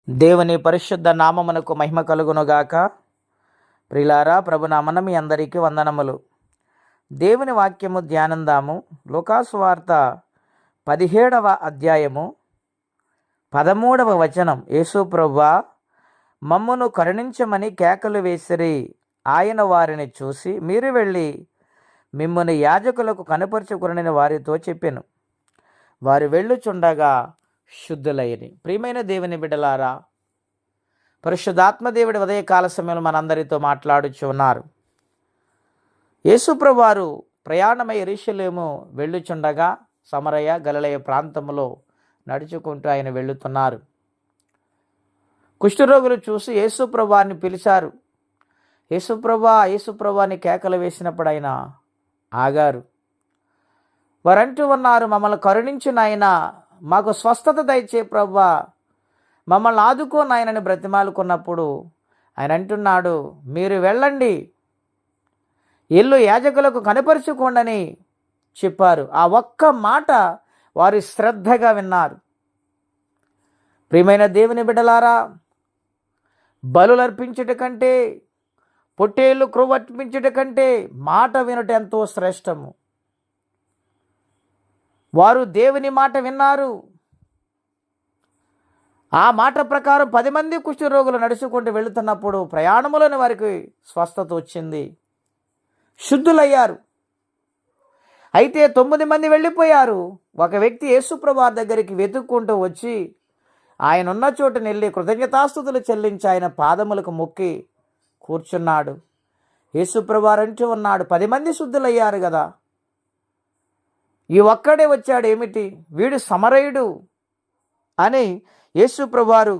దేవుని పరిశుద్ధ నామమునకు మహిమ కలుగునుగాక. ప్రిలారా, ప్రభునామన మీ అందరికీ వందనములు. దేవుని వాక్యము ధ్యానందాము. లూకాసు వార్త 17వ అధ్యాయము 13వ వచనం. యేసు ప్రభువా, మమ్మును కరుణించమని కేకలు వేసిరి. ఆయన వారిని చూసి, మీరు వెళ్ళి మిమ్మును యాజకులకు కనపరుచుకునని వారితో చెప్పెను. వారు వెళ్ళుచుండగా శుద్ధులైరి. ప్రియమైన దేవుని బిడ్డలారా, పరిశుద్ధాత్మదేవుడి ఉదయకాల సమయంలో మనందరితో మాట్లాడుచు ఉన్నారు. యేసుప్రభు వారు ప్రయాణమై యెరూషలేము వెళ్ళుచుండగా సమరయ గలిలయ ప్రాంతంలో నడుచుకుంటూ ఆయన వెళ్ళుతున్నారు. కుష్ఠరోగులు చూసి యేసుప్రభు వారిని పిలిచారు. యేసుప్రభు అని కేకలు వేసినప్పుడు ఆయన ఆగారు. వారంటూ ఉన్నారు, మమ్మల్ని కరుణించు నాయనా, మాకు స్వస్థత దయచే ప్రభువా, మమ్మల్ని ఆదుకో నాయనని బ్రతిమాలుకున్నప్పుడు ఆయన అంటున్నాడు, మీరు వెళ్ళండి, ఇల్లు యాజకులకు కనపరుచుకోండి చెప్పారు. ఆ ఒక్క మాట వారు శ్రద్ధగా విన్నారు. ప్రియమైన దేవుని బిడ్డలారా, బలులు అర్పించుట కంటే, పొట్టేళ్ళు క్రొవ్వు అర్పించుట కంటే మాట వినుట ఎంతో శ్రేష్టము. వారు దేవుని మాట విన్నారు. ఆ మాట ప్రకారం 10 మంది కుష్ఠరోగులు నడుచుకుంటూ వెళుతున్నప్పుడు ప్రయాణంలోని వారికి స్వస్థత వచ్చింది, శుద్ధులయ్యారు. అయితే 9 మంది వెళ్ళిపోయారు. ఒక వ్యక్తి యేసుప్రభు వారి దగ్గరికి వెతుక్కుంటూ వచ్చి ఆయన ఉన్న చోటుని వెళ్ళి కృతజ్ఞతాస్తుతులు చెల్లించి ఆయన పాదములకు మొక్కి కూర్చున్నాడు. యేసుప్రభు వారు అంటూ ఉన్నాడు, 10 మంది శుద్ధులయ్యారు కదా, ఈ ఒక్కడే వచ్చాడు ఏమిటి, వీడు సమరయుడు అని యేసుప్రభు వారు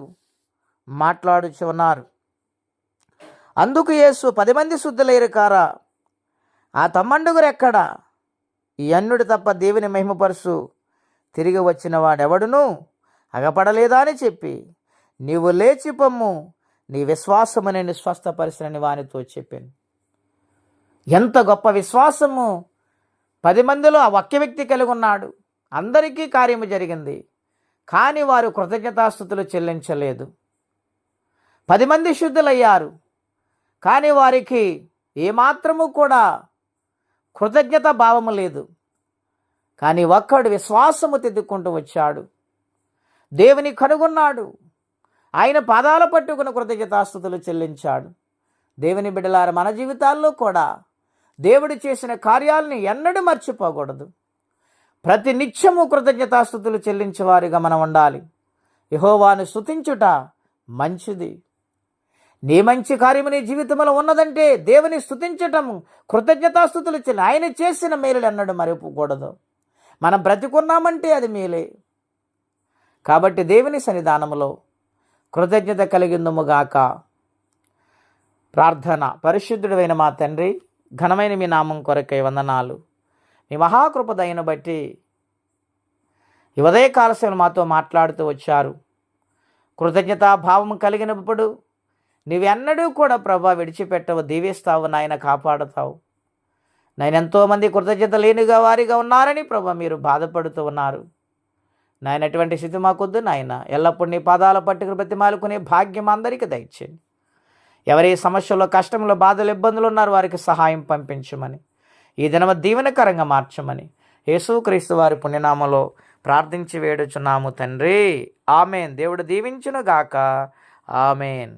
మాట్లాడుచు ఉన్నారు. అందుకు యేసు, 10 మంది శుద్ధులైరు కారా, ఆ తమ్మండుగురు ఎక్కడా? ఈ అన్యుడు తప్ప దేవుని మహిమపరుసు తిరిగి వచ్చిన వాడెవడును అగపడలేదా అని చెప్పి, నీవు లేచి పొమ్ము, నీ విశ్వాసము నేను స్వస్థపరిచినని వానితో చెప్పాను. ఎంత గొప్ప విశ్వాసము! 10 మందిలో ఆ ఒక్క వ్యక్తి కలిగి ఉన్నాడు. అందరికీ కార్యము జరిగింది, కానీ వారు కృతజ్ఞతాస్తుతులు చెల్లించలేదు. 10 మంది శుద్ధులయ్యారు, కానీ వారికి ఏమాత్రము కూడా కృతజ్ఞత భావము లేదు. కానీ ఒక్కడు విశ్వాసము తెద్దుకుంటూ వచ్చాడు, దేవుని కనుగొన్నాడు, ఆయన పాదాల పట్టుకుని కృతజ్ఞతాస్తుతులు చెల్లించాడు. దేవుని బిడ్డలారా, మన జీవితాల్లో కూడా దేవుడు చేసిన కార్యాలని ఎన్నడూ మర్చిపోకూడదు. ప్రతి నిత్యము కృతజ్ఞతాస్తుతులు చెల్లించేవారిగా మనం ఉండాలి. యెహోవాను స్తుతించుట మంచిది. నీ మంచి కార్యము నీ జీవితంలో ఉన్నదంటే దేవుని స్తుతించటము, కృతజ్ఞతాస్తుతులు చెల్లి ఆయన చేసిన మేలులు ఎన్నడూ మరిపోకూడదు. మనం బ్రతికున్నామంటే అది మేలే. కాబట్టి దేవుని సన్నిధానములో కృతజ్ఞత కలిగిందుముగాక. ప్రార్థన. పరిశుద్ధుడైన మా తండ్రి, ఘనమైన మీ నామం కొరకై వందనాలు. మీ మహాకృప దయను బట్టి ఈ ఉదయకాల సమయంలో మాతో మాట్లాడుతూ వచ్చారు. కృతజ్ఞతాభావం కలిగినప్పుడు నీవెన్నడూ కూడా ప్రభా విడిచిపెట్టవు, దీవిస్తావు నాయన, కాపాడుతావు నాయన. ఎంతోమంది కృతజ్ఞత లేనిగా వారిగా ఉన్నారని ప్రభా మీరు బాధపడుతూ ఉన్నారు నాయన. ఎటువంటి స్థితి మాకొద్దు నాయన. ఎల్లప్పుడూ నీ పాదాల పట్టుకుని బ్రతిమాలుకునే భాగ్యం అందరికీ దయచేయండి. ఎవరి సమస్యల్లో, కష్టంలో, బాధలు, ఇబ్బందులు ఉన్నారు వారికి సహాయం పంపించమని, ఈ దినము దీవెనకరంగా మార్చమని యేసుక్రీస్తు వారి పుణ్యనామలో ప్రార్థించి వేడుచున్నాము తండ్రి. ఆమెన్. దేవుడు దీవించును గాక. ఆమెన్.